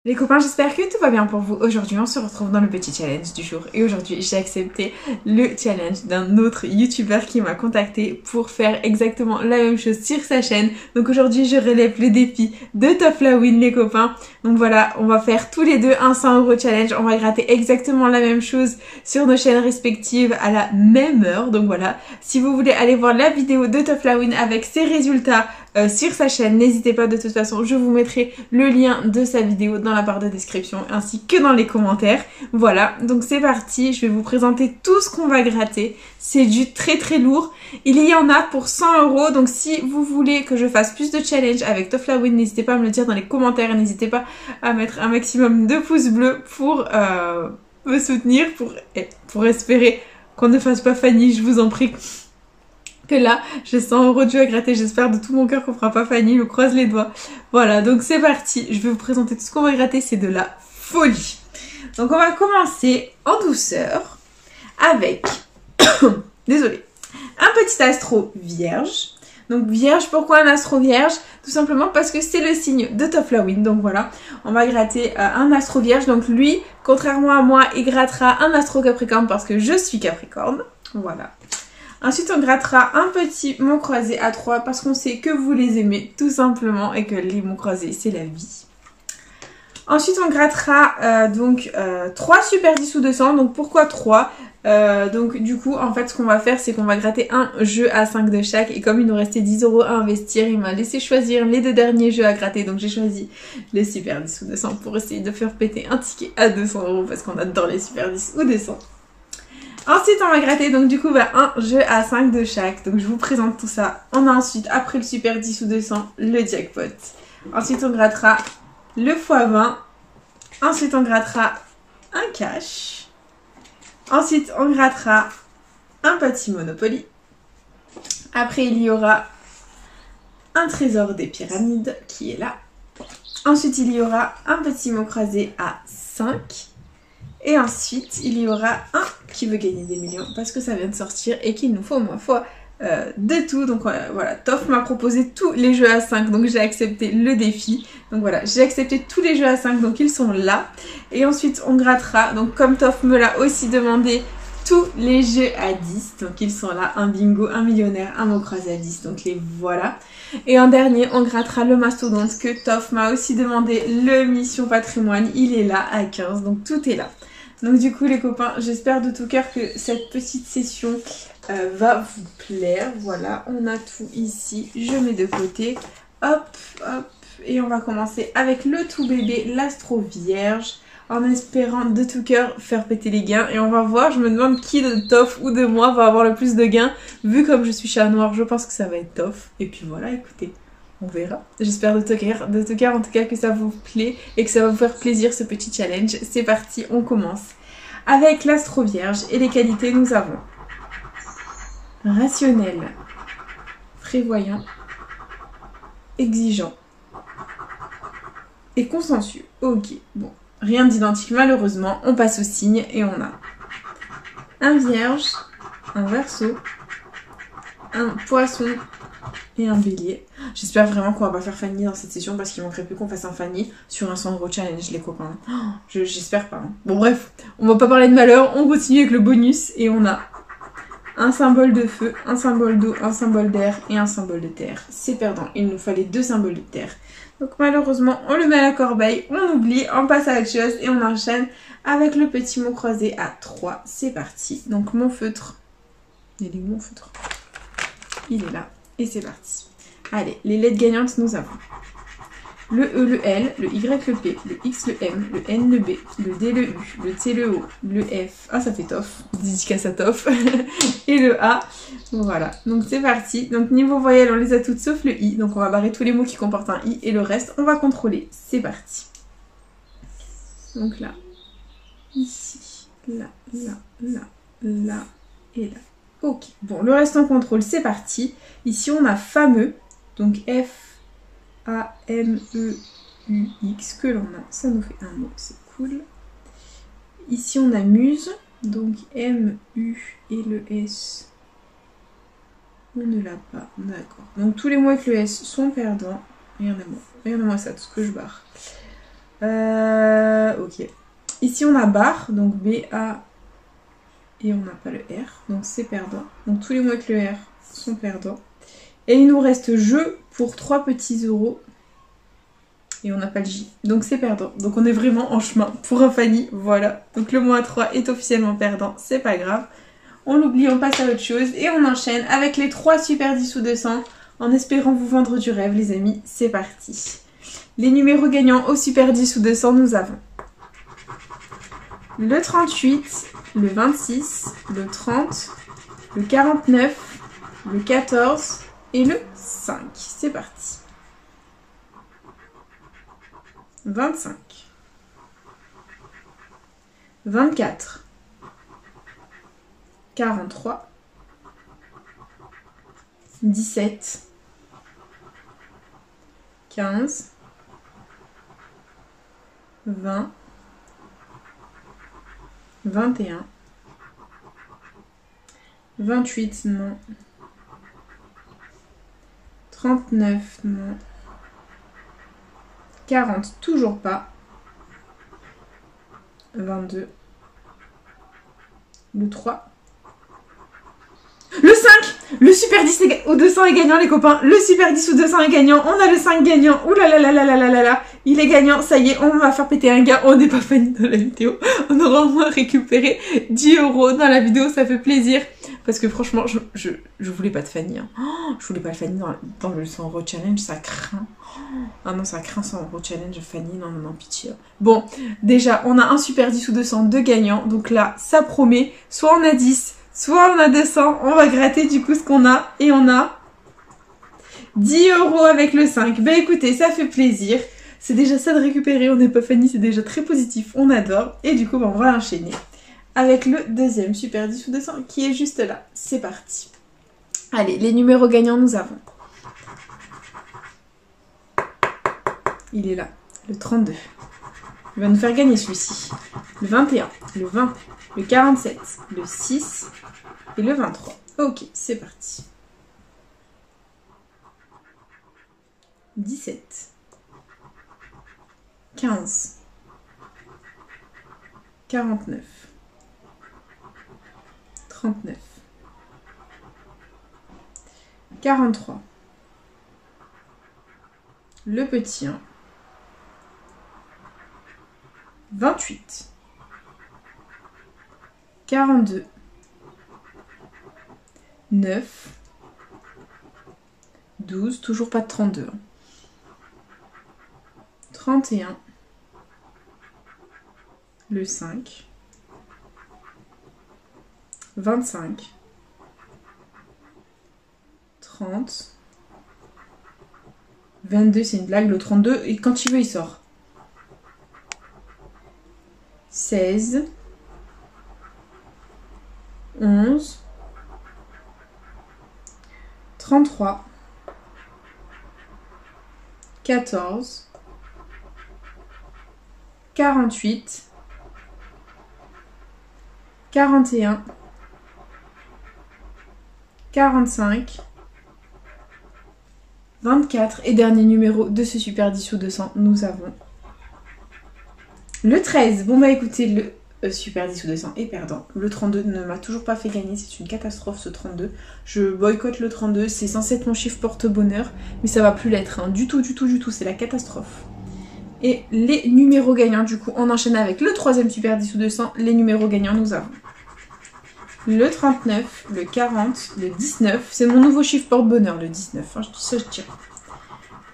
Les copains, j'espère que tout va bien pour vous. Aujourd'hui, on se retrouve dans le petit challenge du jour. Et aujourd'hui, j'ai accepté le challenge d'un autre youtubeur qui m'a contacté pour faire exactement la même chose sur sa chaîne. Donc aujourd'hui, je relève le défi de Toflawin, les copains. Donc voilà, on va faire tous les deux un 100€ challenge. On va gratter exactement la même chose sur nos chaînes respectives à la même heure. Donc voilà, si vous voulez aller voir la vidéo de Toflawin avec ses résultats sur sa chaîne, n'hésitez pas, de toute façon je vous mettrai le lien de sa vidéo dans la barre de description ainsi que dans les commentaires. Voilà, donc c'est parti, je vais vous présenter tout ce qu'on va gratter. C'est du très lourd, il y en a pour 100€, donc si vous voulez que je fasse plus de challenge avec Toflawin, n'hésitez pas à me le dire dans les commentaires, n'hésitez pas à mettre un maximum de pouces bleus pour me soutenir, pour espérer qu'on ne fasse pas Fanny, je vous en prie. Que là, j'ai 100€ de jeu à gratter, j'espère de tout mon cœur qu'on fera pas Fanny, je croise les doigts. Voilà, donc c'est parti, je vais vous présenter tout ce qu'on va gratter, c'est de la folie. Donc on va commencer en douceur avec, désolée, un petit astro vierge. Donc vierge, pourquoi un astro vierge? Tout simplement parce que c'est le signe de Toflawin, donc voilà, on va gratter un astro vierge. Donc lui, contrairement à moi, il grattera un astro capricorne parce que je suis capricorne, voilà. Ensuite, on grattera un petit mot croisé à 3 parce qu'on sait que vous les aimez tout simplement et que les mots croisés, c'est la vie. Ensuite, on grattera 3 super 10 ou 200. Donc, pourquoi 3 donc, du coup, en fait, ce qu'on va faire, c'est qu'on va gratter un jeu à 5 de chaque. Et comme il nous restait 10€ à investir, il m'a laissé choisir les deux derniers jeux à gratter. Donc, j'ai choisi les super 10 ou 200 pour essayer de faire péter un ticket à 200€ parce qu'on adore les super 10 ou 200. Ensuite, on va gratter donc du coup un jeu à 5 de chaque. Donc je vous présente tout ça. On a ensuite, après le super 10 ou 200, le jackpot. Ensuite, on grattera le x20. Ensuite, on grattera un cash. Ensuite, on grattera un petit Monopoly. Après, il y aura un trésor des pyramides qui est là. Ensuite, il y aura un petit mot croisé à 5. Et ensuite, il y aura un qui veut gagner des millions parce que ça vient de sortir et qu'il nous faut au moins fois de tout. Donc voilà, Tof m'a proposé tous les jeux à 5, donc j'ai accepté le défi. Donc voilà, j'ai accepté tous les jeux à 5, donc ils sont là. Et ensuite, on grattera, donc comme Tof me l'a aussi demandé, tous les jeux à 10. Donc ils sont là, un bingo, un millionnaire, un mot croisé à 10, donc les voilà. Et en dernier, on grattera le mastodonte que Tof m'a aussi demandé, le mission patrimoine, il est là à 15, donc tout est là. Donc du coup les copains, j'espère de tout cœur que cette petite session va vous plaire. Voilà, on a tout ici, je mets de côté, hop, hop, et on va commencer avec le tout bébé, l'astro vierge, en espérant de tout cœur faire péter les gains. Et on va voir, je me demande qui de Tof ou de moi va avoir le plus de gains, vu comme je suis chat noir, je pense que ça va être Tof. Et puis voilà, écoutez, on verra. J'espère de tout cœur en tout cas que ça vous plaît et que ça va vous faire plaisir ce petit challenge. C'est parti, on commence. Avec l'astro vierge et les qualités, nous avons rationnel, prévoyant, exigeant et consciencieux. Ok, bon, rien d'identique malheureusement. On passe au signe et on a un vierge, un verseau, un poisson et un bélier. J'espère vraiment qu'on va pas faire Fanny dans cette session parce qu'il manquerait plus qu'on fasse un Fanny sur un 100€ challenge, les copains. Oh, j'espère pas. Hein. Bon bref, on va pas parler de malheur, on continue avec le bonus et on a un symbole de feu, un symbole d'eau, un symbole d'air et un symbole de terre. C'est perdant, il nous fallait 2 symboles de terre. Donc malheureusement, on le met à la corbeille, on oublie, on passe à autre chose et on enchaîne avec le petit mot croisé à 3. C'est parti. Donc mon feutre, il est où mon feutre? Il est là. Et c'est parti. Allez, les lettres gagnantes, nous avons le E, le L, le Y, le P, le X, le M, le N, le B, le D, le U, le T, le O, le F, ah ça fait Tof, dédicace à Tof, et le A. Voilà, donc c'est parti. Donc niveau voyelles, on les a toutes sauf le I, donc on va barrer tous les mots qui comportent un I et le reste, on va contrôler. C'est parti. Donc là, ici, là, là, là, là et là. Ok, bon, le reste en contrôle, c'est parti. Ici, on a fameux, donc F-A-M-E-U-X, que l'on a. Ça nous fait un mot, c'est cool. Ici, on a muse, donc M-U et le S. On ne l'a pas, d'accord. Donc, tous les mots avec le S sont perdants. Regardez-moi ça, tout ce que je barre. Ok. Ici, on a barre, donc B, A, et on n'a pas le R, donc c'est perdant. Donc tous les mots avec le R sont perdants. Et il nous reste jeu pour 3 petits euros. Et on n'a pas le J, donc c'est perdant. Donc on est vraiment en chemin pour un Fanny, voilà. Donc le mot à 3 est officiellement perdant, c'est pas grave. On l'oublie, on passe à autre chose et on enchaîne avec les 3 super 10 sous 200 en espérant vous vendre du rêve les amis, c'est parti. Les numéros gagnants au super 10 sous 200, nous avons le 38, le 26, le 30, le 49, le 14 et le 5. C'est parti. 25, 24, 43, 17, 15, 20, 21, 28, non. 39, non. 40, toujours pas. 22. Le 3. Le 5! Le super 10 au 200 est gagnant les copains. Le super 10 ou 200 est gagnant. On a le 5 gagnant. Ouh là là là là là là là là. Il est gagnant. Ça y est, on va faire péter un gars. On n'est pas Fanny dans la vidéo. On aura au moins récupéré 10 € dans la vidéo. Ça fait plaisir. Parce que franchement, je voulais pas de Fanny. Hein. Oh, je voulais pas de Fanny dans le 100 € challenge. Ça craint. Ah non, ça craint 100 € challenge. Fanny, non, non, non, pitié. Bon, déjà, on a un super 10 ou 200 de gagnant. Donc là, ça promet. Soit on a 10. Soit on a 200, on va gratter du coup ce qu'on a. Et on a 10 € avec le 5. Ben écoutez, ça fait plaisir. C'est déjà ça de récupérer. On n'est pas Fanny, c'est déjà très positif. On adore. Et du coup, ben, on va enchaîner avec le deuxième super 10 ou 200 qui est juste là. C'est parti. Allez, les numéros gagnants, nous avons. Il est là, le 32. Il va nous faire gagner celui-ci. Le 21, le 20, le 47, le 6 et le 23. Ok, c'est parti. 17, 15, 49, 39, 43, le petit 1, 28, 42, 9, 12, toujours pas de 32, 31, le 5, 25, 30, 22, c'est une blague, le 32, et quand il veut, il sort. 16, 11, 33, 14, 48, 41, 45, 24 et dernier numéro de ce super 10 ou 200, nous avons le 13. Bon bah écoutez, le super 10 ou 200 est perdant. Le 32 ne m'a toujours pas fait gagner, c'est une catastrophe ce 32. Je boycotte le 32, c'est censé être mon chiffre porte-bonheur, mais ça va plus l'être, hein. Du tout, c'est la catastrophe. Et les numéros gagnants, du coup, on enchaîne avec le troisième super 10 ou 200. Les numéros gagnants, nous avons le 39, le 40, le 19. C'est mon nouveau chiffre porte-bonheur, le 19. Hein, ça, je tire.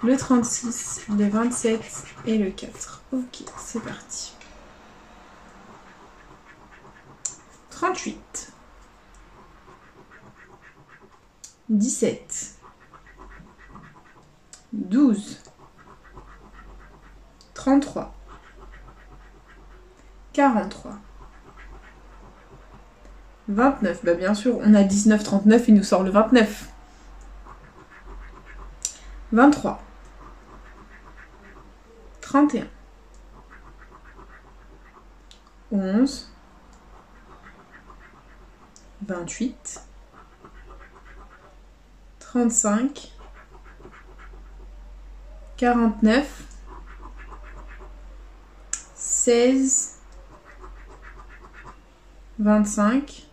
Le 36, le 27 et le 4. Ok, c'est parti. 38, 17, 12, 33, 43, 29, bah bien sûr, on a 19, 39, il nous sort le 29. 23, 31, 11, 28, 35, 49, 16, 25,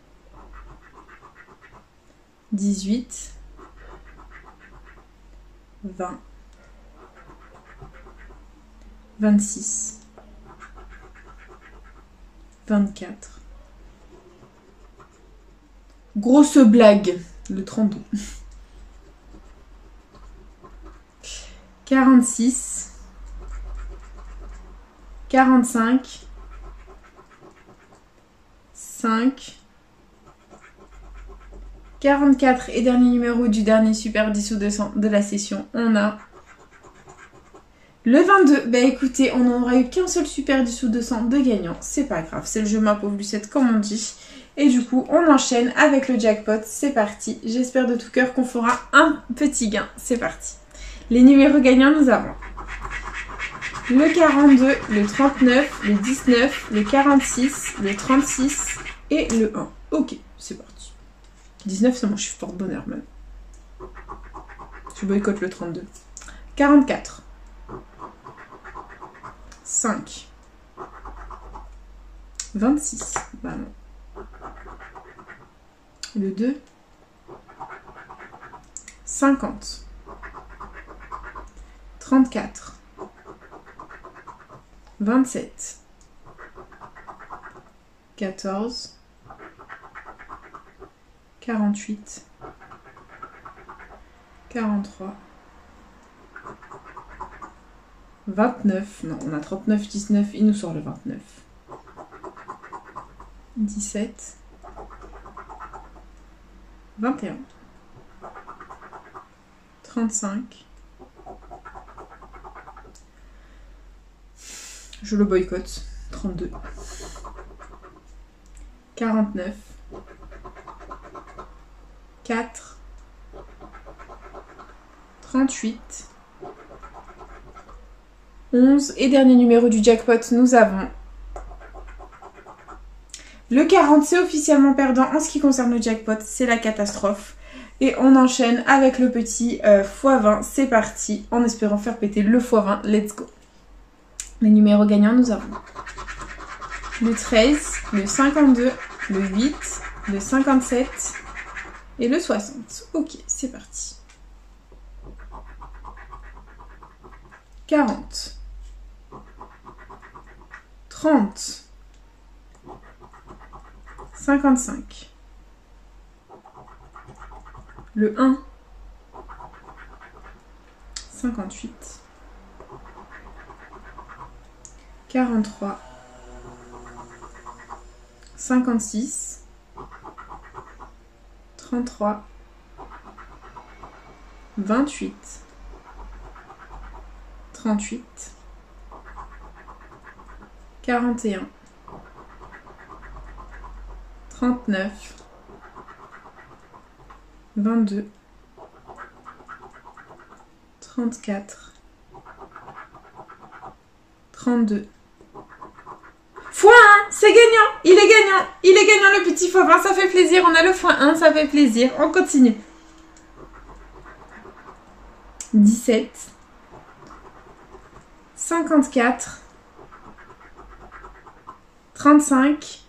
18, 20, 26, 24. Grosse blague, le 32. 46, 45, 5, 44 et dernier numéro du dernier super 10 ou 200 de la session, on a le 22. Bah écoutez, on n'aura eu qu'un seul super 10 ou 200 de gagnant, c'est pas grave, c'est le jeu ma pauvre Lucette comme on dit. Et du coup, on enchaîne avec le jackpot, c'est parti. J'espère de tout cœur qu'on fera un petit gain, c'est parti. Les numéros gagnants, nous avons le 42, le 39, le 19, le 46, le 36 et le 1. Ok, c'est parti. 19, c'est mon chiffre porte-bonheur même. Je boycotte le 32. 44. 5. 26. Bah non. Le 2. 50. 34. 27. 14. 48. 43. 29. Non, on a 39, 19. Il nous sort le 29. 17. 21. 35. Je le boycotte. 32. 49. 4. 38. 11. Et dernier numéro du jackpot, nous avons le 40. C'est officiellement perdant en ce qui concerne le jackpot. C'est la catastrophe. Et on enchaîne avec le petit x20. C'est parti. En espérant faire péter le x20. Let's go. Les numéros gagnants, nous avons le 13, le 52, le 8, le 57 et le 60. Ok, c'est parti. 40, 30, 55, le 1, 58, 43, 56, 33, 28, 38, 41, 39, 22, 34, 32. x1, c'est gagnant, il est gagnant, le petit x20, ça fait plaisir, on a le x1, ça fait plaisir, on continue. 17, 54, 35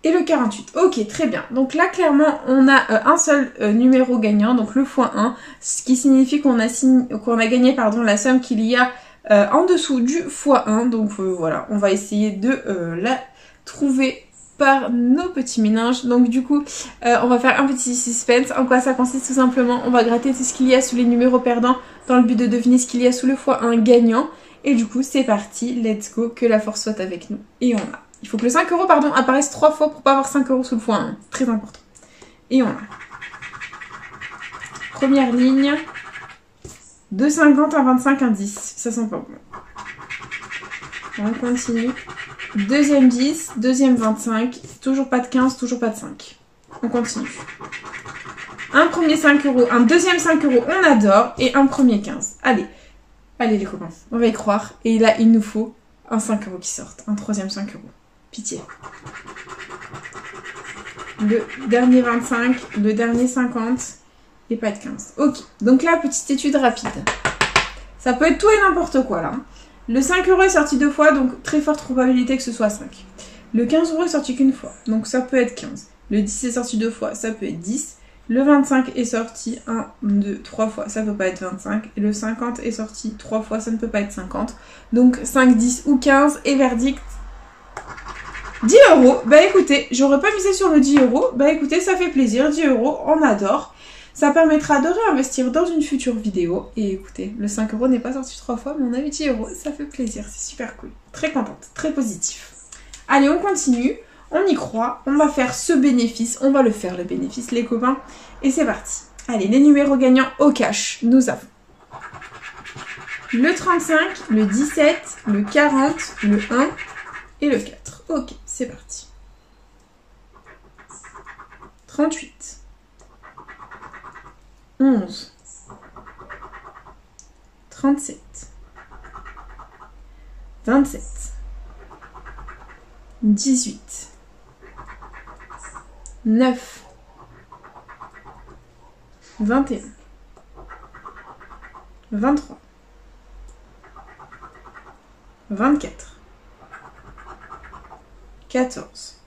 et le 48. Ok, très bien. Donc là, clairement, on a un seul numéro gagnant, donc le x1, ce qui signifie qu'on a gagné la somme qu'il y a en dessous du x1. Donc voilà, on va essayer de la trouver par nos petits méninges. Donc du coup, on va faire un petit suspense. En quoi ça consiste? Tout simplement, on va gratter tout ce qu'il y a sous les numéros perdants dans le but de deviner ce qu'il y a sous le x1 gagnant. Et du coup, c'est parti, let's go, que la force soit avec nous. Et on a. Il faut que le 5 € apparaisse 3 fois pour pas avoir 5 € sous le x1. Très important. Et on a. Première ligne. 2,50, 1,25, 1,10. Ça sent pas bon. On continue. Deuxième 10, deuxième 25. Toujours pas de 15, toujours pas de 5. On continue. Un premier 5 €, un deuxième 5 €, on adore. Et un premier 15. Allez. Allez les copains, on va y croire. Et là, il nous faut un 5 € qui sorte. Un troisième 5 €. Pitié. Le dernier 25, le dernier 50 et pas de 15. Ok, donc là, petite étude rapide. Ça peut être tout et n'importe quoi là. Le 5 € est sorti 2 fois, donc très forte probabilité que ce soit 5. Le 15 € est sorti qu'une fois, donc ça peut être 15. Le 10 est sorti 2 fois, ça peut être 10. Le 25 est sorti 1, 2, 3 fois, ça peut pas être 25. Et le 50 est sorti 3 fois, ça ne peut pas être 50. Donc 5, 10 ou 15 et verdict 10 €. Bah écoutez, j'aurais pas misé sur le 10 €. Bah écoutez, ça fait plaisir, 10 €, on adore. Ça permettra de réinvestir dans une future vidéo. Et écoutez, le 5 € n'est pas sorti 3 fois, mais on a eu 10 €. Ça fait plaisir, c'est super cool. Très contente, très positif. Allez, on continue. On y croit. On va faire ce bénéfice. On va le faire, le bénéfice, les copains. Et c'est parti. Allez, les numéros gagnants au cash. Nous avons le 35, le 17, le 40, le 1 et le 4. Ok, c'est parti. 38. 11, 37, 27, 18, 9, 21, 23, 24, 14,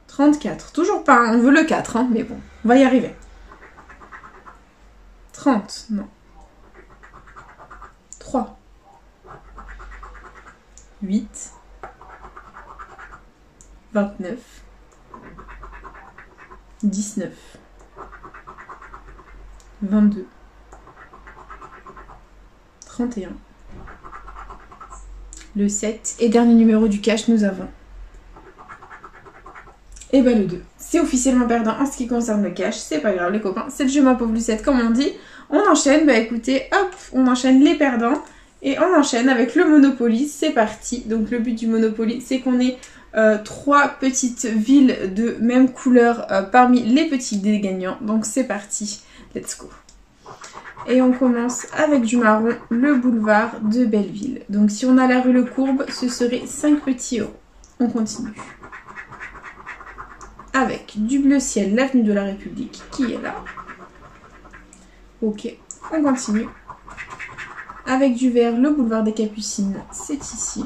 34, toujours pas, hein, on veut le 4, hein, mais bon, on va y arriver. 30, non. 3, 8, 29, 19, 22, 31, le 7, et dernier numéro du cash, nous avons et bah le 2. C'est officiellement perdant en ce qui concerne le cash, c'est pas grave les copains, c'est le jeu ma pauvre Lucette comme on dit. On enchaîne, bah écoutez, hop, on enchaîne les perdants et on enchaîne avec le Monopoly, c'est parti. Donc le but du Monopoly, c'est qu'on ait 3 petites villes de même couleur parmi les petits dés gagnants. Donc c'est parti, let's go. Et on commence avec du marron, le boulevard de Belleville. Donc si on a la rue Le Courbe, ce serait 5 petits euros. On continue. Avec du bleu ciel, l'avenue de la République qui est là. Ok, on continue. Avec du vert, le boulevard des Capucines, c'est ici.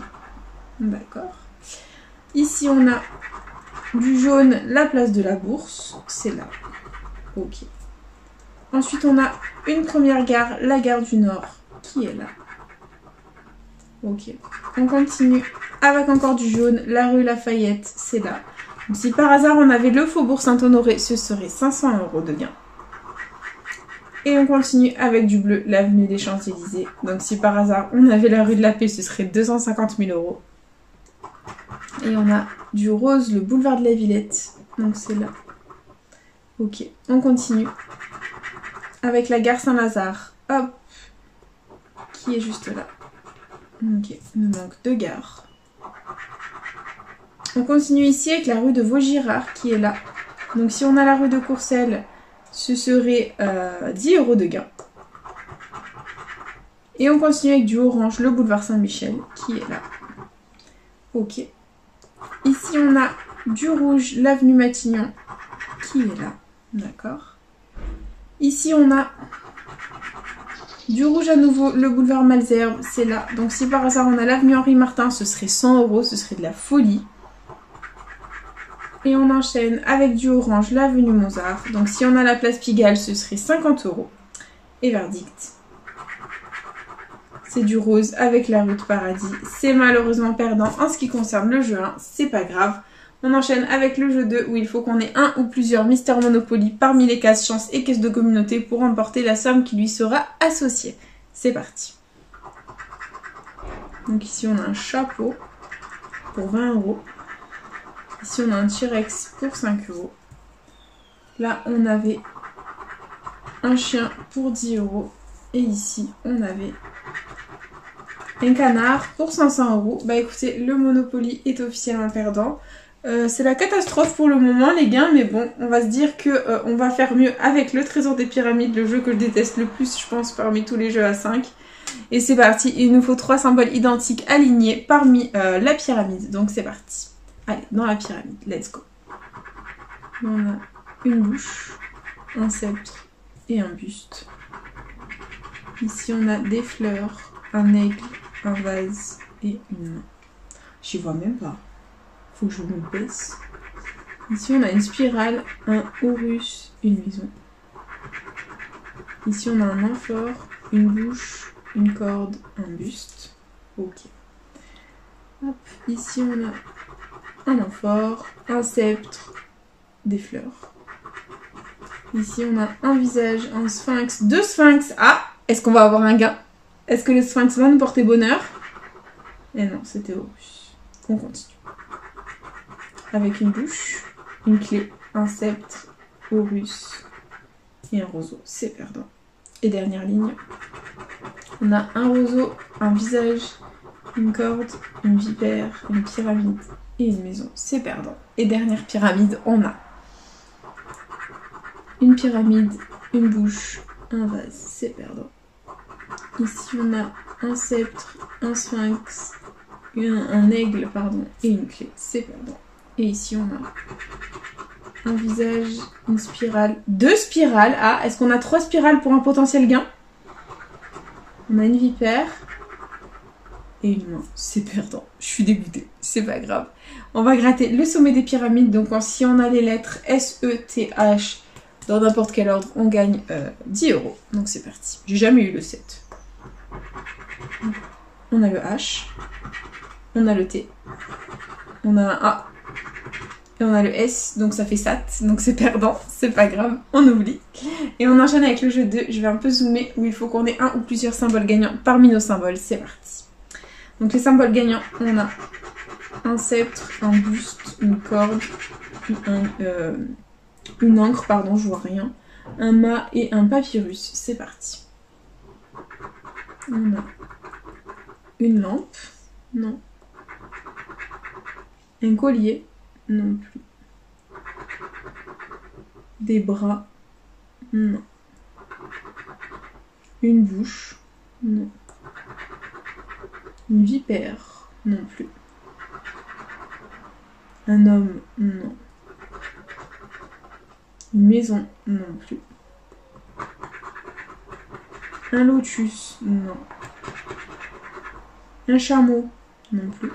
D'accord. Ici, on a du jaune, la place de la Bourse, c'est là. Ok. Ensuite, on a une première gare, la gare du Nord, qui est là. Ok. On continue avec encore du jaune, la rue Lafayette, c'est là. Donc, si par hasard on avait le Faubourg Saint-Honoré, ce serait 500 € de gain. Et on continue avec du bleu, l'avenue des Champs-Élysées. Donc si par hasard on avait la rue de la Paix, ce serait 250 000 €. Et on a du rose, le boulevard de la Villette. Donc c'est là. Ok, on continue avec la gare Saint-Lazare. Hop, qui est juste là. Ok, il nous manque 2 gares. On continue ici avec la rue de Vaugirard qui est là. Donc si on a la rue de Courcelles, ce serait 10 € de gain. Et on continue avec du orange, le boulevard Saint-Michel qui est là. Ok. Ici on a du rouge, l'avenue Matignon qui est là. D'accord. Ici on a du rouge à nouveau, le boulevard Malesherbes, c'est là. Donc si par hasard on a l'avenue Henri Martin, ce serait 100 €, ce serait de la folie. Et on enchaîne avec du orange, l'avenue Mozart. Donc si on a la place Pigalle, ce serait 50 €. Et verdict. C'est du rose avec la rue de Paradis. C'est malheureusement perdant en ce qui concerne le jeu 1, c'est pas grave. On enchaîne avec le jeu 2 où il faut qu'on ait un ou plusieurs Mister Monopoly parmi les cases chance et caisses de communauté pour remporter la somme qui lui sera associée. C'est parti. Donc ici on a un chapeau pour 20 €. Ici on a un T-Rex pour 5 €. Là on avait un chien pour 10 €. Et ici on avait un canard pour 500 €. Bah écoutez, le Monopoly est officiellement perdant. C'est la catastrophe pour le moment les gains, mais bon, on va se dire que on va faire mieux avec le Trésor des Pyramides, le jeu que je déteste le plus je pense parmi tous les jeux à 5. Et c'est parti, il nous faut 3 symboles identiques alignés parmi la pyramide, donc c'est parti. Allez, dans la pyramide, let's go. On a une bouche, un sceptre et un buste. Ici, on a des fleurs, un aigle, un vase et une main. J'y vois même pas. Faut que je me baisse. Ici, on a une spirale, un Horus, une maison. Ici, on a un amphore, une bouche, une corde, un buste. Ok. Hop. Ici, on a un amphore, un sceptre, des fleurs. Ici, on a un visage, un sphinx, deux sphinx. Ah, est-ce qu'on va avoir un gain? Est-ce que le sphinx va nous porter bonheur? Eh non, c'était Horus. On continue. Avec une bouche, une clé, un sceptre, Horus et un roseau. C'est perdant. Et dernière ligne. On a un roseau, un visage, une corde, une vipère, une pyramide et une maison. C'est perdant. Et dernière pyramide, on a une pyramide, une bouche, un vase. C'est perdant. Ici, on a un sceptre, un sphinx, un aigle, pardon, et une clé. C'est perdant. Et ici, on a un visage, une spirale, deux spirales. Ah, est-ce qu'on a trois spirales pour un potentiel gain? On a une vipère et une main. C'est perdant. Je suis dégoûtée. C'est pas grave. On va gratter le sommet des pyramides. Donc, si on a les lettres S, E, T, H dans n'importe quel ordre, on gagne 10 €. Donc, c'est parti. J'ai jamais eu le 7. On a le H. On a le T. On a un A. Et on a le S, donc ça fait SAT, donc c'est perdant, c'est pas grave, on oublie. Et on enchaîne avec le jeu 2, je vais un peu zoomer, où il faut qu'on ait un ou plusieurs symboles gagnants parmi nos symboles, c'est parti. Donc les symboles gagnants, on a un sceptre, un buste, une corde, une encre, pardon, je vois rien, un mât et un papyrus, c'est parti. On a une lampe, non. Un collier, non plus. Des bras, non. Une bouche, non. Une vipère, non plus. Un homme, non. Une maison, non plus. Un lotus, non. Un chameau, non plus.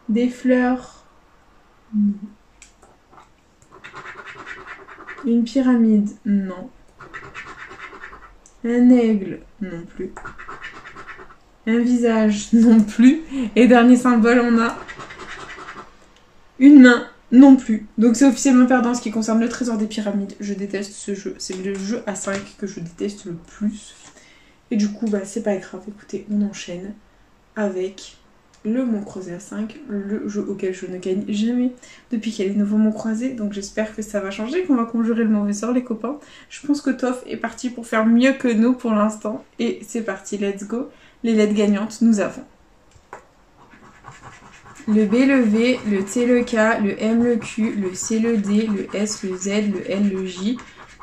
Des fleurs, non. Une pyramide, non. Un aigle, non plus. Un visage, non plus. Et dernier symbole, on a une main, non plus. Donc c'est officiellement perdant en ce qui concerne le trésor des pyramides. Je déteste ce jeu. C'est le jeu à 5 que je déteste le plus. Et du coup, bah c'est pas grave. Écoutez, on enchaîne avec le Mont Croisé à 5, le jeu auquel je ne gagne jamais depuis qu'il y a les nouveaux Monts Croisés. Donc j'espère que ça va changer, qu'on va conjurer le mauvais sort, les copains. Je pense que Toff est parti pour faire mieux que nous pour l'instant. Et c'est parti, let's go. Les lettres gagnantes, nous avons le B, le V, le T, le K, le M, le Q, le C, le D, le S, le Z, le L, le J,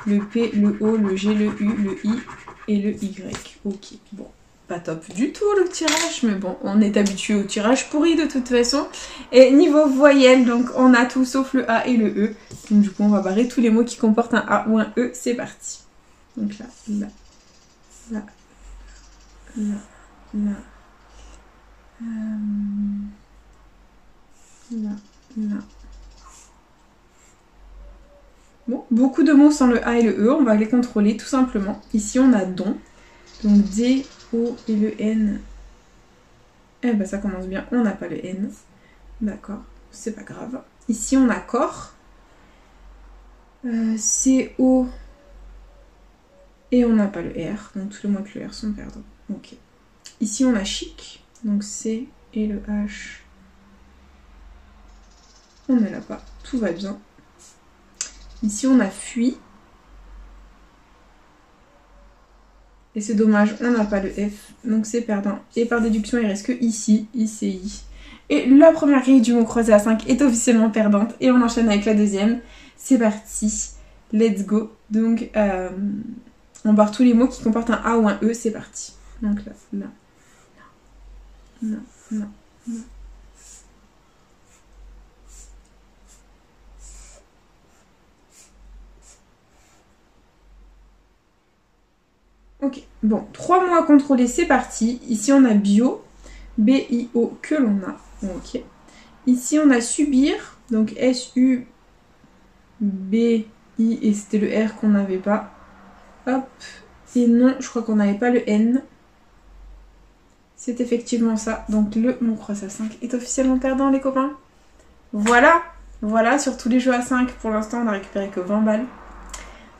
le P, le O, le G, le U, le I et le Y. Ok, bon. Pas top du tout le tirage, mais bon, on est habitué au tirage pourri de toute façon. Et niveau voyelles, donc on a tout sauf le A et le E. Donc du coup, on va barrer tous les mots qui comportent un A ou un E. C'est parti. Donc là, là, là, là, là, là, là. Bon, beaucoup de mots sans le A et le E, on va les contrôler tout simplement. Ici, on a don. Donc D, O et le N. Eh ben ça commence bien, on n'a pas le N. D'accord, c'est pas grave. Ici on a corps. C, O. Et on n'a pas le R. Donc tous les mots avec le R sont perdants. Ok. Ici on a chic. Donc C et le H. On ne l'a pas. Tout va bien. Ici on a fuit. Et c'est dommage, on n'a pas le F, donc c'est perdant. Et par déduction, il reste que ici, ICI. Et la première grille du mot croisé à 5 est officiellement perdante. Et on enchaîne avec la deuxième. C'est parti, let's go. Donc, on barre tous les mots qui comportent un A ou un E, c'est parti. Donc là, là, là, là, là. Ok, bon, 3 mots à contrôler, c'est parti. Ici, on a bio, B-I-O que l'on a. Ok. Ici, on a subir, donc S-U-B-I, et c'était le R qu'on n'avait pas. Hop, et non, je crois qu'on n'avait pas le N. C'est effectivement ça. Donc le mot croix à 5 est officiellement perdant, les copains. Voilà, voilà, sur tous les jeux à 5, pour l'instant, on a récupéré que 20 balles.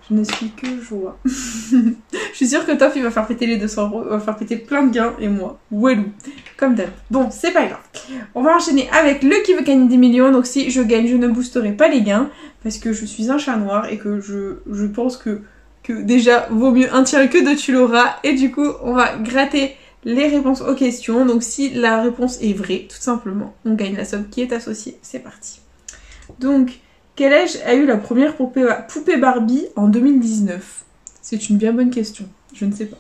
Je ne suis que joie. Je suis sûre que Toff, il va faire péter les 200 €, il va faire péter plein de gains, et moi, walou, comme d'hab. Bon, c'est pas grave. On va enchaîner avec le qui veut gagner des millions. Donc si je gagne, je ne boosterai pas les gains, parce que je suis un chat noir, et que je pense que déjà, vaut mieux un tien que deux tu l'auras. Et du coup, on va gratter les réponses aux questions. Donc si la réponse est vraie, tout simplement, on gagne la somme qui est associée. C'est parti. Donc, quel âge a eu la première poupée Barbie en 2019? C'est une bien bonne question. Je ne sais pas.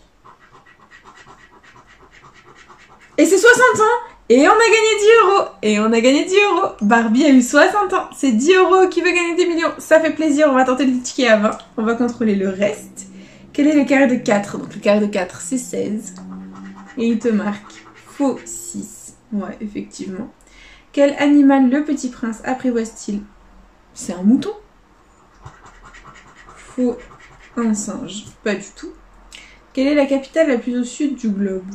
Et c'est 60 ans. Et on a gagné 10 €. Et on a gagné 10 €. Barbie a eu 60 ans. C'est 10 € qui veut gagner des millions. Ça fait plaisir. On va tenter le ticket à 20. On va contrôler le reste. Quel est le carré de 4? Donc le carré de 4, c'est 16. Et il te marque faux 6. Ouais, effectivement. Quel animal le petit prince apprivoise-t-il? C'est un mouton. Faux, un singe. Pas du tout. Quelle est la capitale la plus au sud du globe?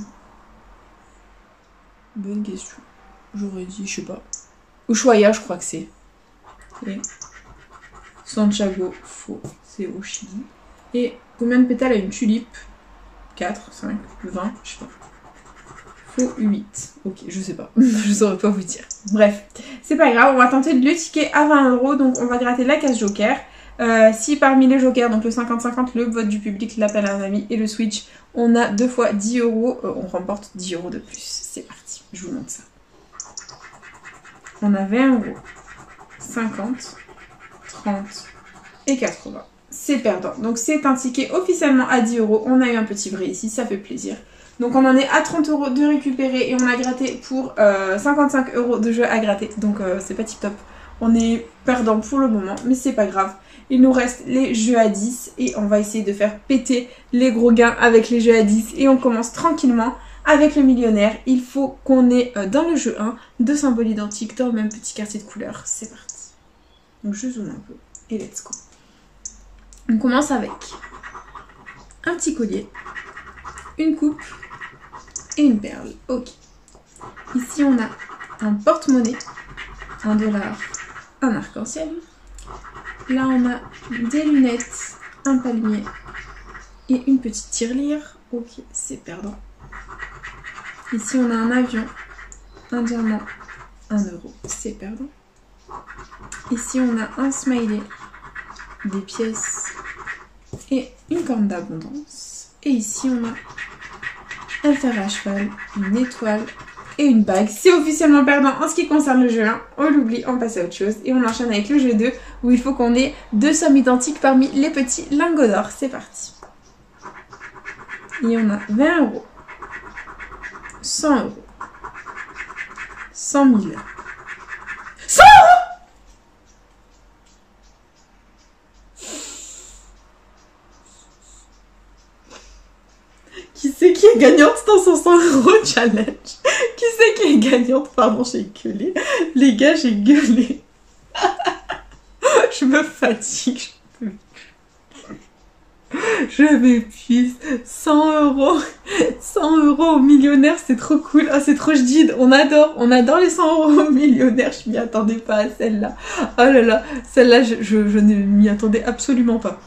Bonne question. J'aurais dit, je sais pas. Ushuaia, je crois que c'est. Et Santiago, faux. C'est au Chili. Et combien de pétales a une tulipe? 4, 5, 20, je sais pas. Faux 8. Ok, je sais pas. Je saurais pas vous dire. Bref, c'est pas grave. On va tenter de le ticket à 20 €. Donc on va gratter la case joker. Si parmi les jokers, donc le 50-50, le vote du public, l'appel à un ami et le switch, on a 2 fois 10 €, on remporte 10 € de plus. C'est parti, je vous montre ça. On a 20 €, 50, 30 et 80. C'est perdant. Donc c'est un ticket officiellement à 10 €. On a eu un petit vrai ici, ça fait plaisir. Donc on en est à 30 € de récupérer et on a gratté pour 55 € de jeu à gratter. Donc c'est pas tip top. On est perdant pour le moment, mais c'est pas grave. Il nous reste les jeux à 10 et on va essayer de faire péter les gros gains avec les jeux à 10. Et on commence tranquillement avec le millionnaire. Il faut qu'on ait dans le jeu 1 deux symboles identiques dans le même petit quartier de couleur. C'est parti. Donc je zoome un peu et let's go. On commence avec un petit collier, une coupe et une perle. Ok. Ici on a un porte-monnaie, un dollar, un arc-en-ciel. Là on a des lunettes, un palmier et une petite tirelire. Ok, c'est perdant. Ici on a un avion, un diamant, 1 €. C'est perdant. Ici on a un smiley, des pièces et une corne d'abondance. Et ici on a un fer à cheval, une étoile et une bague. C'est officiellement perdant en ce qui concerne le jeu 1. On l'oublie, on passe à autre chose. Et on enchaîne avec le jeu 2 où il faut qu'on ait deux sommes identiques parmi les petits lingots d'or. C'est parti. Et on a 20 €, 100 €, 100 000, 100 €. Qui c'est qui est gagnante dans son 100 € challenge? Qui c'est qui est gagnante? Pardon, j'ai gueulé. Les gars, j'ai gueulé. Je me fatigue. Je m'épuise. 100 €. 100 € au millionnaire, c'est trop cool. Ah, c'est trop jadid. On adore les 100 € au millionnaire. Je m'y attendais pas à celle-là. Oh là là, celle-là, je ne m'y attendais absolument pas.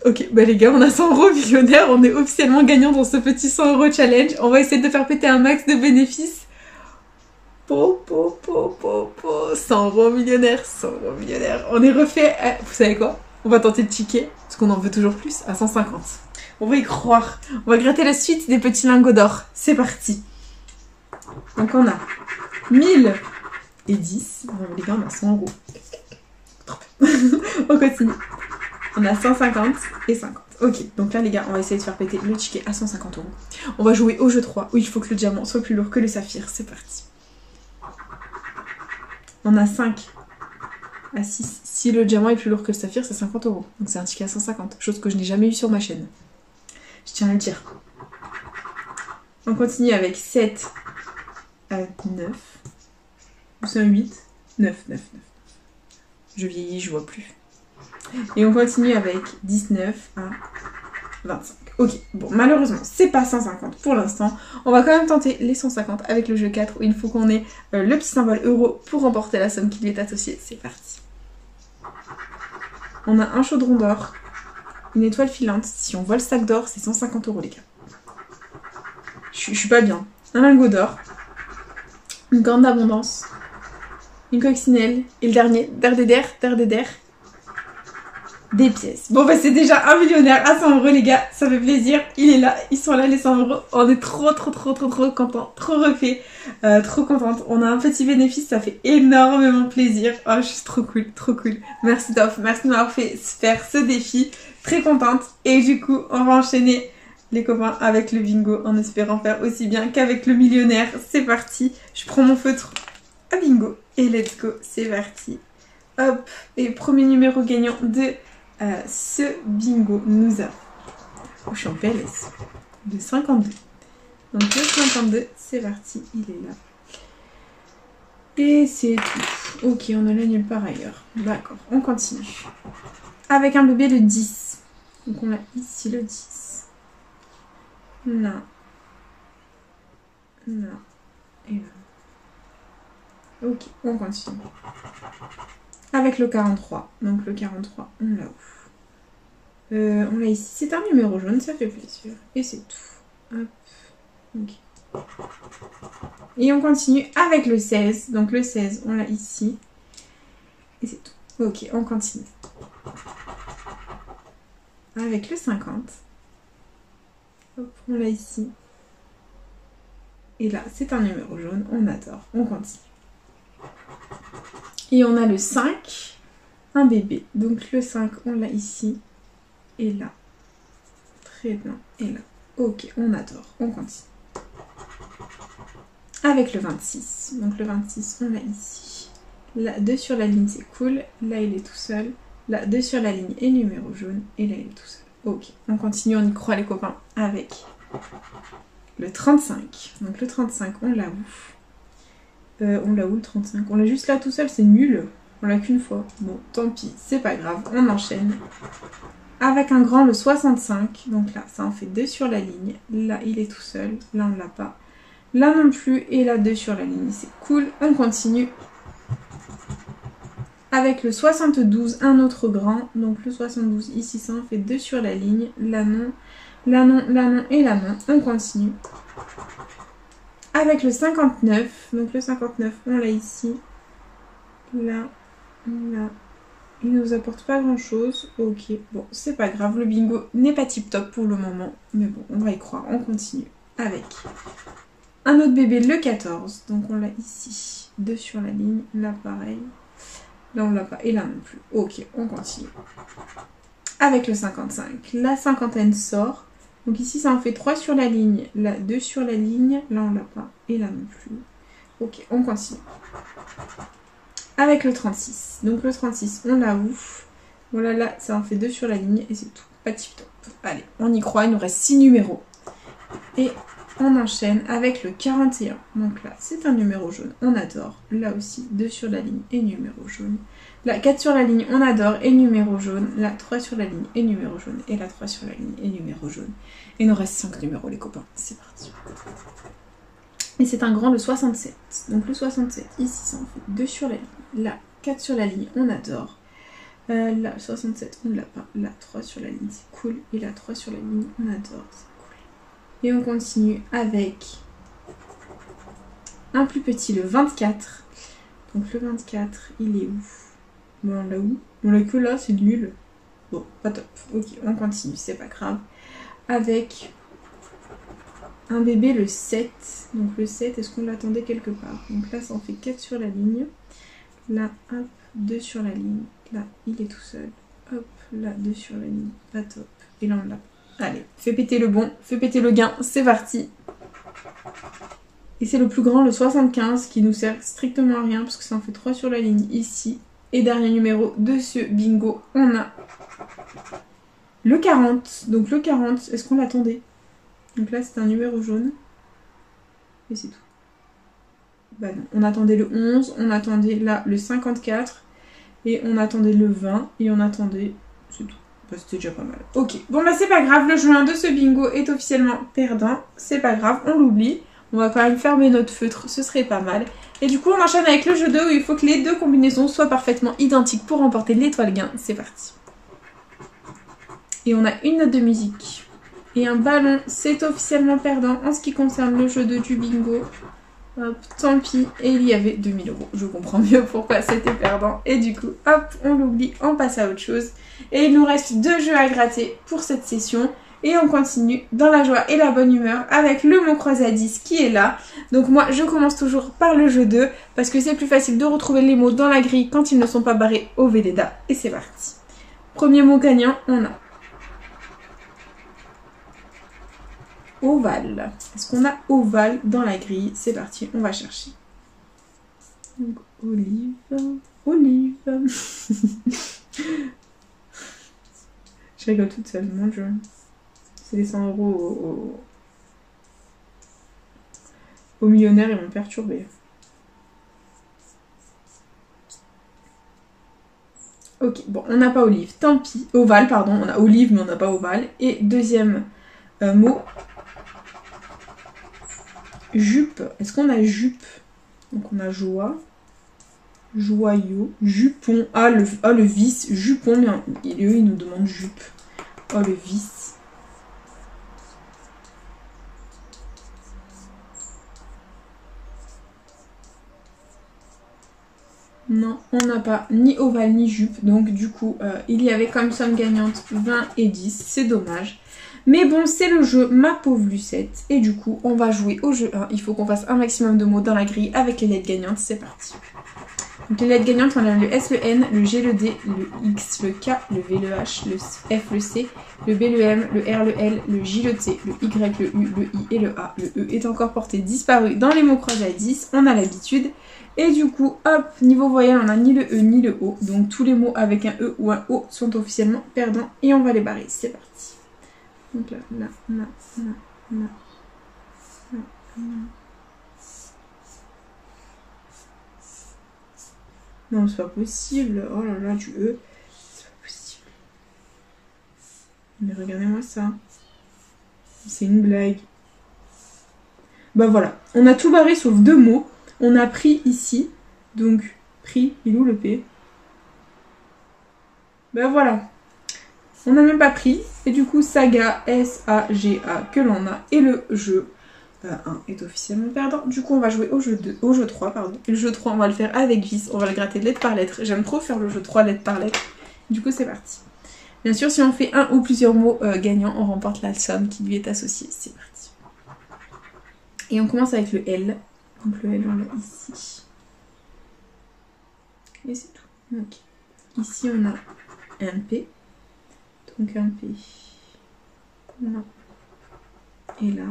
Ok, bah les gars, on a 100 € millionnaire, on est officiellement gagnant dans ce petit 100 € challenge. On va essayer de faire péter un max de bénéfices. 100 € millionnaire, 100 € millionnaire. On est refait, vous savez quoi? On va tenter de ticket, parce qu'on en veut toujours plus, à 150. On va y croire. On va gratter la suite des petits lingots d'or. C'est parti. Donc on a 1000 et 10. Bon, les gars, on a 100 €. On continue. On a 150 et 50. Ok, donc là les gars, on va essayer de faire péter le ticket à 150 €. On va jouer au jeu 3 où il faut que le diamant soit plus lourd que le saphir. C'est parti. On a 5 à 6. Si le diamant est plus lourd que le saphir, c'est 50 €. Donc c'est un ticket à 150. Chose que je n'ai jamais eu sur ma chaîne. je tiens à le dire. On continue avec 7 à 9. Ou c'est un 8 9, 9, 9. Je vieillis, je vois plus. Et on continue avec 19 à 25. Ok, bon, malheureusement, c'est pas 150 pour l'instant. On va quand même tenter les 150 avec le jeu 4 où il faut qu'on ait le petit symbole euro pour remporter la somme qui lui est associée. C'est parti. On a un chaudron d'or, une étoile filante. Si on voit le sac d'or, c'est 150 € les gars. Je suis pas bien. Un lingot d'or, une corne d'abondance, une coccinelle et le dernier, der, des pièces. Bon bah c'est déjà un millionnaire à 100 € les gars, ça fait plaisir, il est là, ils sont là les 100 €, on est trop contents, trop refait, trop contente, on a un petit bénéfice, ça fait énormément plaisir, oh je suis trop cool, merci Toff, merci de m'avoir fait faire ce défi, très contente, et du coup on va enchaîner les copains avec le bingo en espérant faire aussi bien qu'avec le millionnaire, c'est parti, je prends mon feutre à bingo et let's go, c'est parti, hop, et premier numéro gagnant de ce bingo nous a, je suis en PLS, de 52. Donc le 52, c'est parti, il est là. Et c'est tout. Ok, on a la nulle part ailleurs. D'accord, on continue. Avec un bébé de 10. Donc on a ici le 10. Là. Là. Et là. Ok, on continue. Avec le 43. Donc le 43, on l'a où? On l'a ici. C'est un numéro jaune, ça fait plaisir. Et c'est tout. Hop. Ok. Et on continue avec le 16. Donc le 16, on l'a ici. Et c'est tout. Ok, on continue. Avec le 50. Hop, on l'a ici. Et là, c'est un numéro jaune. On adore. On continue. Et on a le 5, un bébé. Donc le 5, on l'a ici. Et là. Très bien. Et là. Ok, on adore. On continue. Avec le 26. Donc le 26, on l'a ici. Là, 2 sur la ligne, c'est cool. Là, il est tout seul. Là, 2 sur la ligne et numéro jaune. Et là, il est tout seul. Ok, on continue, on y croit les copains. Avec le 35. Donc le 35, on l'a où? On l'a où le 35? On l'a juste là tout seul, c'est nul. On l'a qu'une fois. Bon, tant pis, c'est pas grave. On enchaîne. Avec un grand, le 65. Donc là, ça en fait 2 sur la ligne. Là, il est tout seul. Là, on l'a pas. Là non plus. Et là, 2 sur la ligne. C'est cool. On continue. Avec le 72, un autre grand. Donc le 72, ici, ça en fait 2 sur la ligne. Là, non. Là, non. Là, non. Et là, non. On continue. Avec le 59. Donc le 59, on l'a ici. Là. Là. Il nous apporte pas grand chose. Ok, bon, c'est pas grave. Le bingo n'est pas tip top pour le moment. Mais bon, on va y croire. On continue. Avec un autre bébé, le 14. Donc on l'a ici. 2 sur la ligne. Là, pareil. Là, on l'a pas. Et là non plus. Ok, on continue. Avec le 55. La cinquantaine sort. Donc ici, ça en fait 3 sur la ligne. Là, 2 sur la ligne. Là, on l'a pas. Et là non plus. Ok, on continue. Avec le 36. Donc le 36, on l'a où? Voilà, là, ça en fait 2 sur la ligne et c'est tout. Pas tip top. Allez, on y croit. Il nous reste 6 numéros. Et on enchaîne avec le 41. Donc là, c'est un numéro jaune. On adore. Là aussi, 2 sur la ligne et numéro jaune. Là, 4 sur la ligne, on adore. Et numéro jaune. Là, 3 sur la ligne et numéro jaune. Et là, 3 sur la ligne et numéro jaune. Et il nous reste 5 numéros, les copains. C'est parti. Et c'est un grand, le 67. Donc le 67, ici, ça en fait 2 sur la ligne. Là, 4 sur la ligne, on adore. Là, 67, on ne l'a pas. Là, 3 sur la ligne, c'est cool. Et là, 3 sur la ligne, on adore, c'est cool. Et on continue avec un plus petit, le 24. Donc le 24, il est où? Bon, on l'a où? On l'a que là, c'est nul. Bon, pas top. Ok, on continue, c'est pas grave. Avec un bébé, le 7. Donc le 7, est-ce qu'on l'attendait quelque part? Donc là, ça en fait 4 sur la ligne. Là, hop, 2 sur la ligne. Là, il est tout seul. Hop, là, 2 sur la ligne. Pas top. Et là, on l'a. Allez, fais péter le bon, fais péter le gain. C'est parti. Et c'est le plus grand, le 75, qui nous sert strictement à rien, parce que ça en fait 3 sur la ligne ici. Et dernier numéro de ce bingo, on a Le 40, donc le 40, est-ce qu'on l'attendait? Donc là c'est un numéro jaune. Et c'est tout. Bah non, on attendait le 11, on attendait là le 54, et on attendait le 20, et on attendait... C'est tout. Bah, c'était déjà pas mal. Ok, bon bah c'est pas grave, le joueur de ce bingo est officiellement perdant. C'est pas grave, on l'oublie. On va quand même fermer notre feutre, ce serait pas mal. Et du coup on enchaîne avec le jeu 2 où il faut que les deux combinaisons soient parfaitement identiques pour remporter l'étoile gain. C'est parti. Et on a une note de musique. Et un ballon, c'est officiellement perdant en ce qui concerne le jeu 2 du bingo. Hop, tant pis. Et il y avait 2000 €. Je comprends mieux pourquoi c'était perdant. Et du coup, hop, on l'oublie, on passe à autre chose. Et il nous reste 2 jeux à gratter pour cette session. Et on continue dans la joie et la bonne humeur avec le mot croisé à 10 qui est là. Donc moi, je commence toujours par le jeu 2 parce que c'est plus facile de retrouver les mots dans la grille quand ils ne sont pas barrés au Velleda. Et c'est parti. Premier mot gagnant, on a ovale. Est-ce qu'on a ovale dans la grille? C'est parti, on va chercher. Donc, olive. Olive. Je rigole toute seule, mon Dieu. C'est les 100 € aux millionnaires, ils m'ont perturbé. Ok, bon, on n'a pas olive, tant pis. Ovale, pardon, on a olive, mais on n'a pas ovale. Et deuxième mot, jupe. Est-ce qu'on a jupe? Donc on a joie, joyau, jupon. Ah, le vice, jupon, mais eux, ils nous demandent jupe. Oh, le vice. Non, on n'a pas ni ovale ni jupe. Donc du coup, il y avait comme somme gagnante 20 et 10. C'est dommage. Mais bon, c'est le jeu Ma Pauvre Lucette. Et du coup, on va jouer au jeu 1. Il faut qu'on fasse un maximum de mots dans la grille avec les lettres gagnantes. C'est parti. Donc les lettres gagnantes, on a le S, le N, le G, le D, le X, le K, le V, le H, le F, le C, le B, le M, le R, le L, le J, le T, le Y, le U, le I et le A. Le E est encore porté disparu dans les mots croisés à 10. On a l'habitude. Et du coup, hop, niveau voyelle, on n'a ni le E ni le O. Donc tous les mots avec un E ou un O sont officiellement perdants. Et on va les barrer. C'est parti. Donc là, là, là, là, là, là, là. Non, c'est pas possible. Oh là là, du E. C'est pas possible. Mais regardez-moi ça. C'est une blague. Bah voilà. On a tout barré sauf 2 mots. On a pris ici. Donc, pris. Il est où le P? Bah voilà. On n'a même pas pris. Et du coup, saga, S-A-G-A, que l'on a. Et le jeu 1 est officiellement perdant. Du coup, on va jouer au jeu 2, au jeu 3, pardon. Le jeu 3, on va le faire avec vis. On va le gratter lettre par lettre. J'aime trop faire le jeu 3 lettre par lettre. Du coup, c'est parti. Bien sûr, si on fait un ou plusieurs mots gagnants, on remporte la somme qui lui est associée. C'est parti. Et on commence avec le L. Donc le L, on l'a ici. Et c'est tout. Ok. Ici, on a un P. Donc un P. Là. Et là.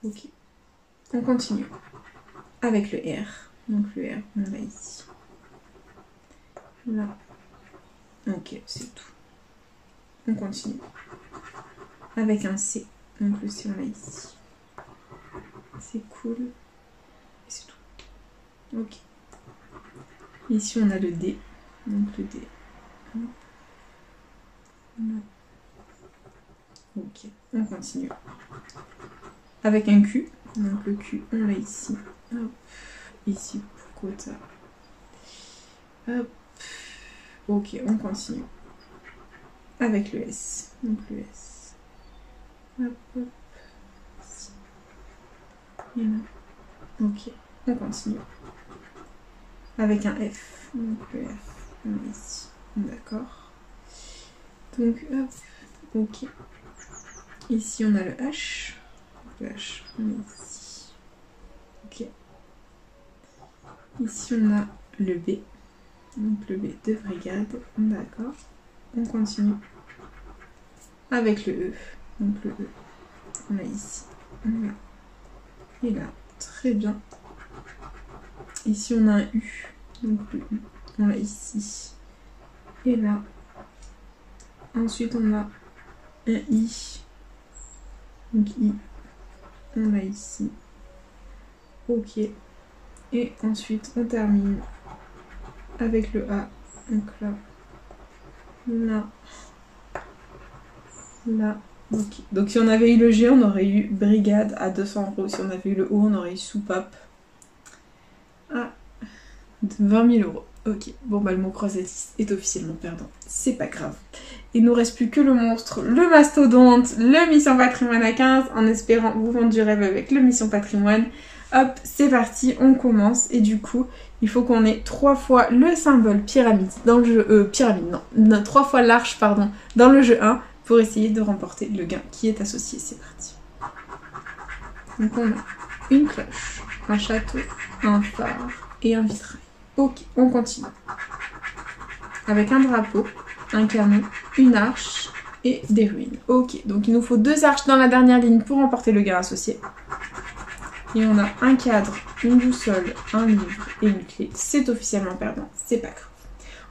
Ok. On continue. Avec le R. Donc le R, on l'a ici. Là. Ok, c'est tout. On continue. Avec un C. Donc le C, on l'a ici. C'est cool. Et c'est tout. Ok. Ici, on a le D. Donc le D. Là. Ok, on continue. Avec un Q. Donc le Q, on l'a ici. Hop. Ici pour quota. Hop. Ok, on continue. Avec le S. Donc le S. Hop, hop. Ici. Et là. Ok, on continue. Avec un F. Donc le F, on l'a ici. D'accord. Donc hop. Ok. Ici, on a le H. Le H, on est ici. Ok. Ici, on a le B. Donc, le B de brigade. D'accord. On continue avec le E. Donc, le E, on a ici. Là. Et là. Très bien. Ici, on a un U. Donc, le U, on l'a ici. Et là. Ensuite, on a un I. Donc I, on l'a ici. Ok. Et ensuite, on termine avec le A. Donc là, là, là. Ok. Donc si on avait eu le G, on aurait eu brigade à 200 €. Si on avait eu le O, on aurait eu soupape à 20 000 €. Ok, bon bah le mot croisette est officiellement perdant, c'est pas grave. Il nous reste plus que le monstre, le mastodonte, le mission patrimoine à 15, en espérant vous vendre du rêve avec le mission patrimoine. Hop, c'est parti, on commence. Et du coup, il faut qu'on ait 3 fois le symbole pyramide dans le jeu... pyramide, non 3 fois l'arche, pardon, dans le jeu 1 pour essayer de remporter le gain qui est associé. C'est parti. Donc on a une cloche, un château, un phare et un vitrail. Ok, on continue. Avec un drapeau, un canon, une arche et des ruines. Ok, donc il nous faut 2 arches dans la dernière ligne pour remporter le gain associé. Et on a un cadre, une boussole, un livre et une clé. C'est officiellement perdant, c'est pas grave.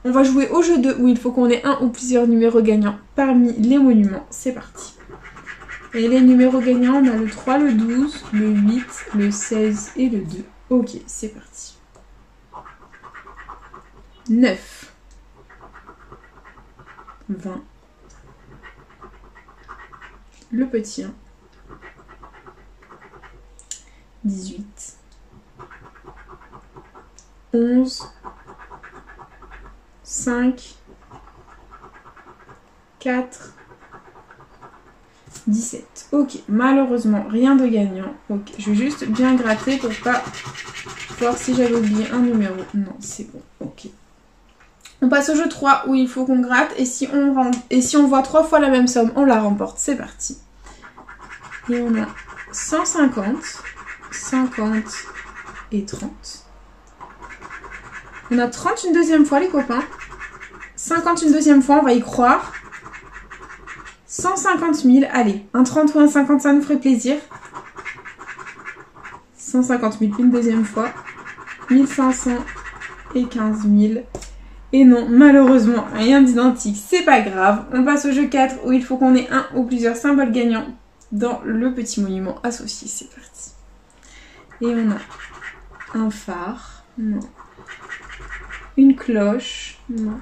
On va jouer au jeu 2 où il faut qu'on ait un ou plusieurs numéros gagnants parmi les monuments. C'est parti. Et les numéros gagnants, on a le 3, le 12, le 8, le 16 et le 2. Ok, c'est parti. 9, 20, le petit 1, 18, 11, 5, 4, 17. Ok, malheureusement, rien de gagnant. Ok, je vais juste bien gratter pour pas voir si j'avais oublié un numéro. Non, c'est bon, ok. On passe au jeu 3 où il faut qu'on gratte et si on voit 3 fois la même somme, on la remporte. C'est parti. Et on a 150, 50 et 30. On a 30 une deuxième fois les copains. 50 une deuxième fois, on va y croire. 150 000, allez, un 30 ou un 50, ça nous ferait plaisir. 150 000 une deuxième fois. 1500 et 15 000. Et non, malheureusement, rien d'identique, c'est pas grave. On passe au jeu 4 où il faut qu'on ait un ou plusieurs symboles gagnants dans le petit monument associé. C'est parti. Et on a un phare, non. Une cloche, non.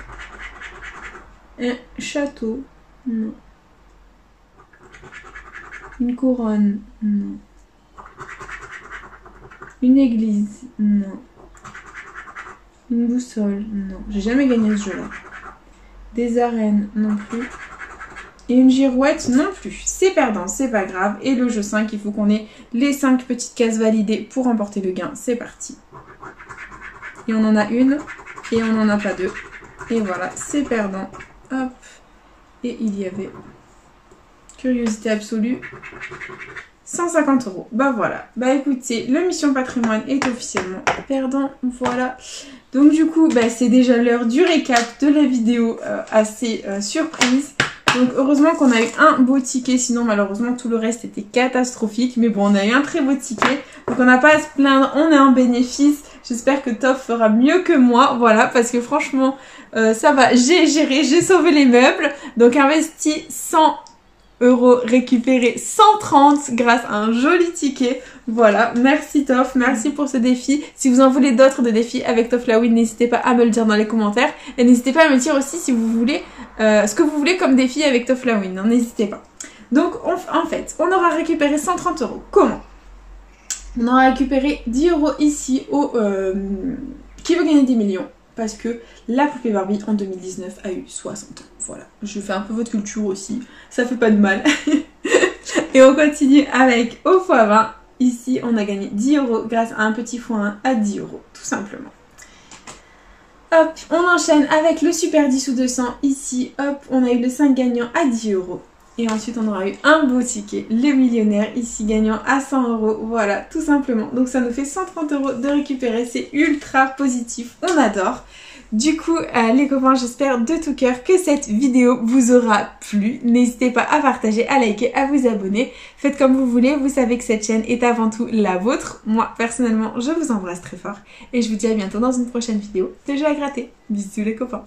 Un château, non. Une couronne, non. Une église, non. Une boussole, non. J'ai jamais gagné ce jeu-là. Des arènes, non plus. Et une girouette, non plus. C'est perdant, c'est pas grave. Et le jeu 5, il faut qu'on ait les 5 petites cases validées pour remporter le gain. C'est parti. Et on en a une. Et on n'en a pas deux. Et voilà, c'est perdant. Hop. Et il y avait... Curiosité absolue. 150 €. Bah voilà. Bah écoutez, le mission patrimoine est officiellement perdant. Voilà. Donc du coup, bah, c'est déjà l'heure du récap de la vidéo assez surprise. Donc heureusement qu'on a eu un beau ticket, sinon malheureusement tout le reste était catastrophique. Mais bon, on a eu un très beau ticket. Donc on n'a pas à se plaindre, on est en bénéfice. J'espère que Toff fera mieux que moi. Voilà, parce que franchement, ça va, j'ai géré, j'ai sauvé les meubles. Donc investi 100 €, récupéré 130 grâce à un joli ticket. Voilà, merci Toff, merci pour ce défi. Si vous en voulez d'autres de défis avec Toff Lawin, n'hésitez pas à me le dire dans les commentaires. Et n'hésitez pas à me dire aussi si vous voulez ce que vous voulez comme défi avec Toff Lawin, hein, n'hésitez pas. Donc en fait, on aura récupéré 130 €. Comment? On aura récupéré 10 € ici au Qui veut gagner 10 millions? Parce que la poupée Barbie en 2019 a eu 60 ans. Voilà, je fais un peu votre culture aussi, ça fait pas de mal. Et on continue avec au x20. Ici, on a gagné 10 € grâce à un petit x1 à 10 €, tout simplement. Hop, on enchaîne avec le super 10 ou 200. Ici, hop, on a eu le 5 gagnant à 10 €. Et ensuite, on aura eu un beau ticket, le millionnaire, ici gagnant à 100 €. Voilà, tout simplement. Donc ça nous fait 130 € de récupérer. C'est ultra positif, on adore. Du coup, les copains, j'espère de tout cœur que cette vidéo vous aura plu. N'hésitez pas à partager, à liker, à vous abonner. Faites comme vous voulez, vous savez que cette chaîne est avant tout la vôtre. Moi, personnellement, je vous embrasse très fort. Et je vous dis à bientôt dans une prochaine vidéo de jeux à gratter. Bisous les copains.